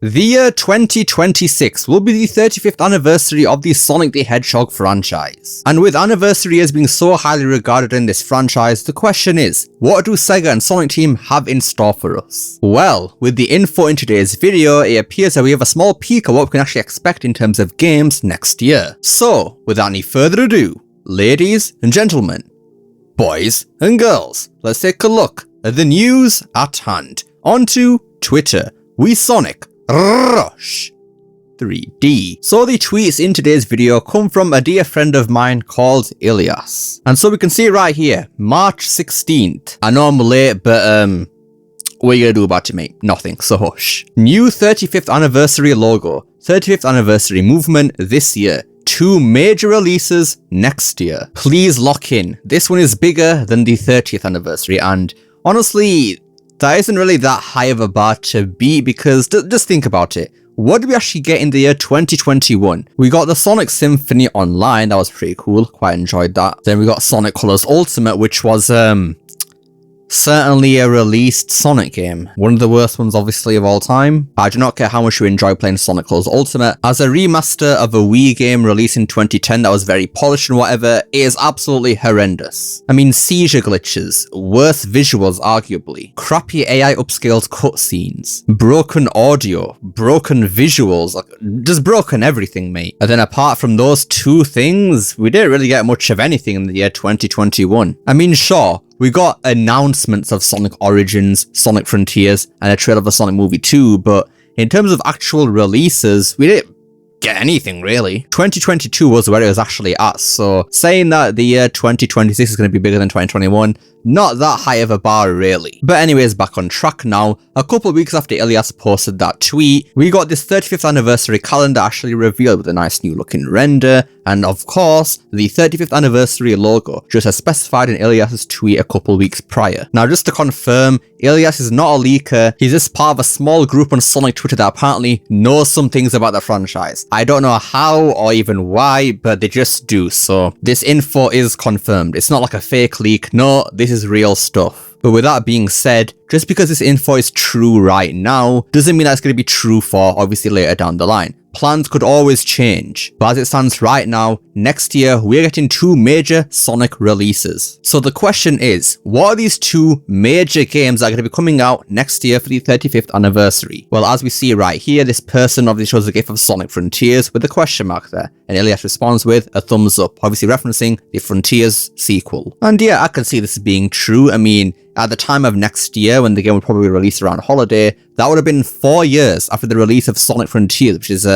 The year 2026 will be the 35th anniversary of the Sonic the Hedgehog franchise. And with anniversary years being so highly regarded in this franchise, the question is, what do Sega and Sonic Team have in store for us? Well, with the info in today's video, it appears that we have a small peek of what we can actually expect in terms of games next year. So, without any further ado, ladies and gentlemen, boys and girls, let's take a look at the news at hand. Onto Twitter. We Sonic Rush 3D. So the tweets in today's video come from a dear friend of mine called Ilias. And so we can see right here, March 16th. I know I'm late, but what are you gonna do about it, mate? Nothing, so hush. New 35th anniversary logo, 35th anniversary movement this year. 2 major releases next year. Please lock in. This one is bigger than the 30th anniversary, and honestly, that isn't really that high of a bar to beat because just think about it. What did we actually get in the year 2021? We got the Sonic Symphony Online, that was pretty cool, quite enjoyed that. Then we got Sonic Colors Ultimate, which was certainly a released Sonic game. One of the worst ones obviously of all time. I do not care how much you enjoy playing Sonic Colors Ultimate. As a remaster of a Wii game released in 2010 that was very polished and whatever, it is absolutely horrendous. I mean, seizure glitches, worse visuals arguably, crappy AI upscaled cutscenes, broken audio, broken visuals, just broken everything, mate. And then apart from those 2 things, we didn't really get much of anything in the year 2021. I mean, sure, we got announcements of Sonic Origins, Sonic Frontiers, and a trailer of the Sonic movie 2, but in terms of actual releases, we didn't get anything really. 2022 was where it was actually at, so saying that the year 2026 is going to be bigger than 2021, not that high of a bar really. But anyways, back on track now. A couple of weeks after Ilias posted that tweet, we got this 35th anniversary calendar actually revealed with a nice new looking render, and of course, the 35th anniversary logo, just as specified in Ilias's tweet a couple weeks prior. Now just to confirm, Ilias is not a leaker, he's just part of a small group on Sonic Twitter that apparently knows some things about the franchise. I don't know how or even why, but they just do, so this info is confirmed. It's not like a fake leak, no, this is real stuff. But with that being said, just because this info is true right now, doesn't mean that it's going to be true for obviously later down the line. Plans could always change, but as it stands right now, next year we're getting 2 major Sonic releases. So the question is, what are these 2 major games that are going to be coming out next year for the 35th anniversary? Well, as we see right here, this person obviously shows a gif of Sonic Frontiers with a question mark there, and Ilias responds with a thumbs up, obviously referencing the Frontiers sequel. And yeah, I can see this being true. I mean, at the time of next year, when the game would probably release around holiday, that would have been 4 years after the release of Sonic Frontiers, which is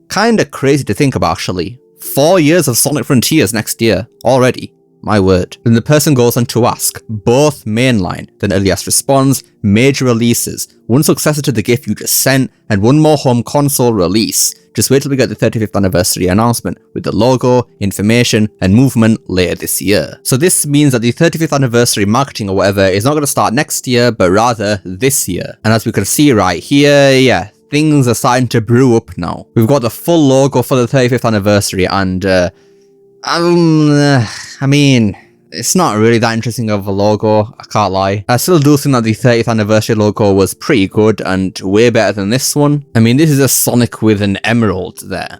kind of crazy to think about actually. 4 years of Sonic Frontiers next year, already. My word. Then the person goes on to ask, both mainline. Then Ilias responds, major releases, 1 successor to the GIF you just sent, and 1 more home console release. Just wait till we get the 35th anniversary announcement with the logo, information, and movement later this year. So this means that the 35th anniversary marketing or whatever is not going to start next year, but rather this year. And as we can see right here, yeah, things are starting to brew up now. We've got the full logo for the 35th anniversary, and I mean, it's not really that interesting of a logo, I can't lie. I still do think that the 30th anniversary logo was pretty good and way better than this one. I mean, this is a Sonic with an emerald there.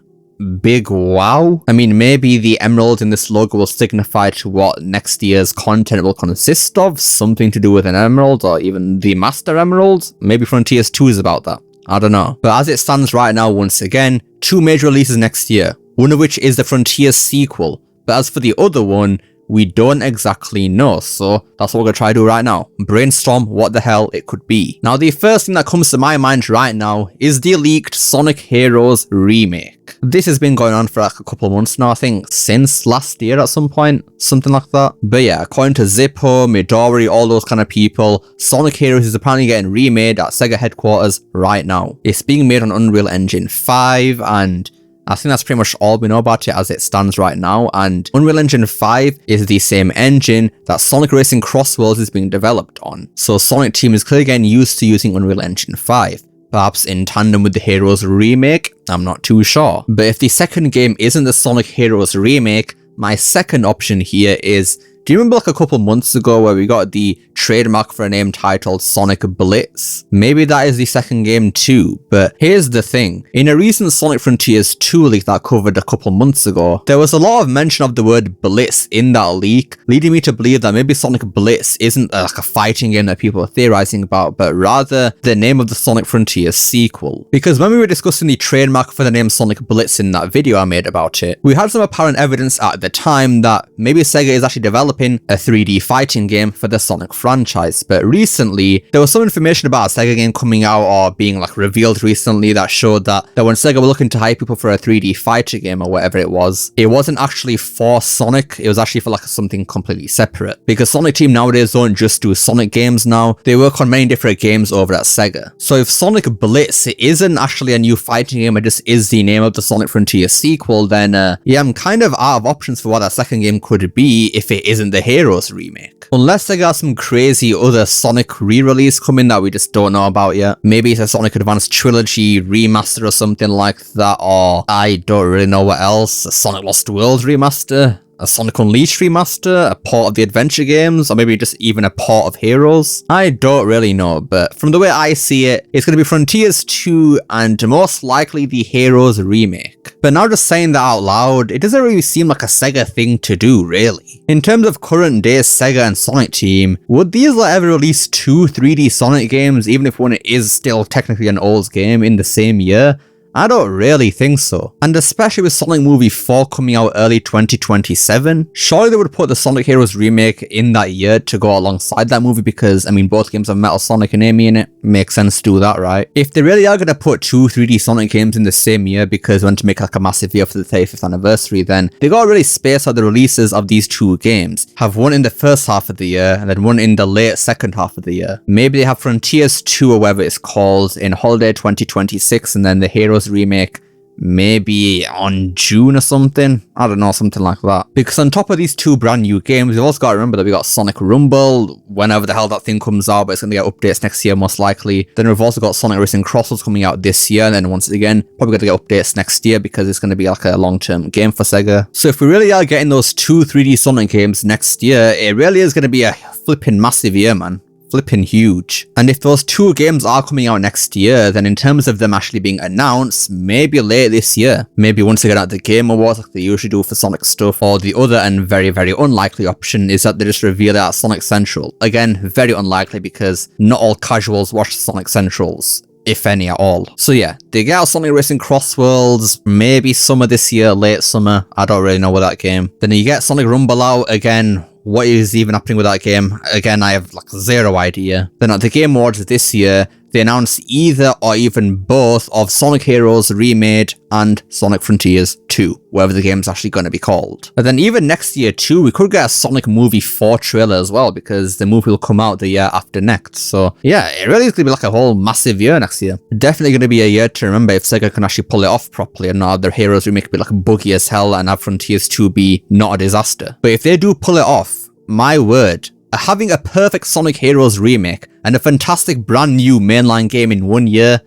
Big wow. I mean, maybe the emerald in this logo will signify to what next year's content will consist of, something to do with an emerald or even the Master Emerald. Maybe Frontiers 2 is about that. I don't know. But as it stands right now, once again, 2 major releases next year, one of which is the Frontiers sequel. But as for the other one, we don't exactly know, so that's what we're gonna try to do right now. Brainstorm what the hell it could be. Now, the first thing that comes to my mind right now is the leaked Sonic Heroes remake. This has been going on for like a couple of months now, I think since last year at some point, something like that. But yeah, according to Zippo, Midori, all those kind of people, Sonic Heroes is apparently getting remade at Sega headquarters right now. It's being made on Unreal Engine 5, and I think that's pretty much all we know about it as it stands right now, and Unreal Engine 5 is the same engine that Sonic Racing Crossworlds is being developed on. So Sonic Team is clearly getting used to using Unreal Engine 5. Perhaps in tandem with the Heroes remake, I'm not too sure. But if the second game isn't the Sonic Heroes remake, my second option here is Do you remember like a couple months ago where we got the trademark for a name titled Sonic Blitz? Maybe that is the second game too, but here's the thing. In a recent Sonic Frontiers 2 leak that I covered a couple months ago, there was a lot of mention of the word Blitz in that leak, leading me to believe that maybe Sonic Blitz isn't like a fighting game that people are theorizing about, but rather the name of the Sonic Frontiers sequel. Because when we were discussing the trademark for the name Sonic Blitz in that video I made about it, we had some apparent evidence at the time that maybe Sega is actually developing a 3D fighting game for the Sonic franchise. But recently, there was some information about a Sega game coming out or being like revealed recently that showed that when Sega were looking to hire people for a 3D fighter game or whatever it wasn't actually for Sonic, it was actually for like something completely separate. Because Sonic Team nowadays don't just do Sonic games now, they work on many different games over at Sega. So if Sonic Blitz isn't actually a new fighting game, it just is the name of the Sonic Frontier sequel, then yeah, I'm kind of out of options for what that second game could be if it isn't the Heroes remake. Unless Sega has some crazy other Sonic re-release coming that we just don't know about yet. Maybe it's a Sonic Advance Trilogy remaster or something like that, or I don't really know what else. A Sonic Lost World remaster? A Sonic Unleashed remaster, a port of the adventure games, or maybe just even a port of Heroes? I don't really know, but from the way I see it, it's going to be Frontiers 2 and most likely the Heroes remake. But now just saying that out loud, it doesn't really seem like a Sega thing to do, really. In terms of current day Sega and Sonic Team, would these ever release 2 3D Sonic games, even if one is still technically an old game, in the same year? I don't really think so. And especially with Sonic Movie 4 coming out early 2027, surely they would put the Sonic Heroes remake in that year to go alongside that movie because, I mean, both games have Metal Sonic and Amy in it. Makes sense to do that, right? If they really are going to put 2 3D Sonic games in the same year because they want to make like a massive year for the 35th anniversary, then they gotta really space out the releases of these 2 games. Have one in the first half of the year and then one in the late second half of the year. Maybe they have Frontiers 2 or whatever it's called in holiday 2026 and then the Heroes remake maybe on June or something. I don't know, something like that. Because on top of these 2 brand new games, we've also got to remember that we got Sonic Rumble, whenever the hell that thing comes out, but it's going to get updates next year most likely. Then we've also got Sonic Racing Crossroads coming out this year, and then once again, probably going to get updates next year because it's going to be like a long-term game for Sega. So if we really are getting those 2 3D Sonic games next year, it really is going to be a flipping massive year, man. Flipping huge. And if those 2 games are coming out next year, then in terms of them actually being announced, maybe late this year. Maybe once they get out the Game Awards like they usually do for Sonic stuff, or the other and very, very unlikely option is that they just reveal it at Sonic Central. Again, very unlikely because not all casuals watch Sonic Centrals, if any at all. So yeah, they get out Sonic Racing Crossworlds, maybe summer this year, late summer, I don't really know with that game. Then you get Sonic Rumble out again. What is even happening with that game? Again, I have like zero idea. Then at the Game Awards this year, they announced either or even both of Sonic Heroes Remade and Sonic Frontiers 2, whatever the game's actually going to be called. And then even next year too, we could get a Sonic Movie 4 trailer as well, because the movie will come out the year after next. So yeah, it really is going to be like a whole massive year next year. Definitely going to be a year to remember if Sega can actually pull it off properly and not have their Heroes Remake be like buggy as hell and have Frontiers 2 be not a disaster. But if they do pull it off, my word, having a perfect Sonic Heroes remake and a fantastic brand new mainline game in 1 year,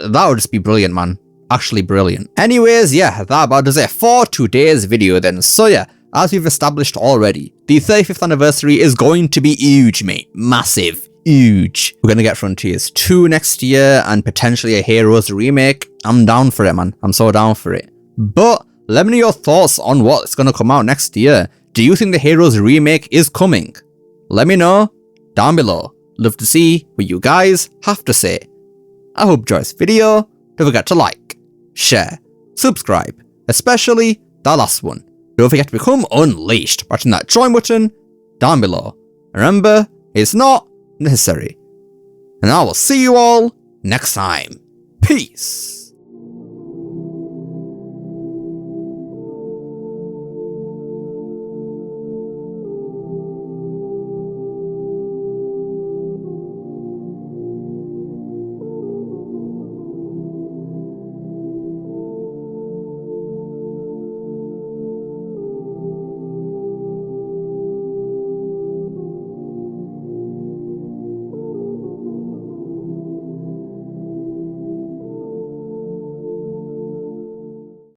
that would just be brilliant, man. Actually brilliant. Anyways, yeah, that about does it for today's video then. So yeah, as we've established already, the 35th anniversary is going to be huge, mate. Massive. Huge. We're gonna get Frontiers 2 next year and potentially a Heroes remake. I'm down for it, man. I'm so down for it. But let me know your thoughts on what's gonna come out next year. Do you think the Heroes remake is coming? Let me know down below. Love to see what you guys have to say. I hope you enjoyed this video. Don't forget to like, share, subscribe, especially that last one. Don't forget to become unleashed by pressing that join button down below. Remember, it's not necessary. And I will see you all next time. Peace.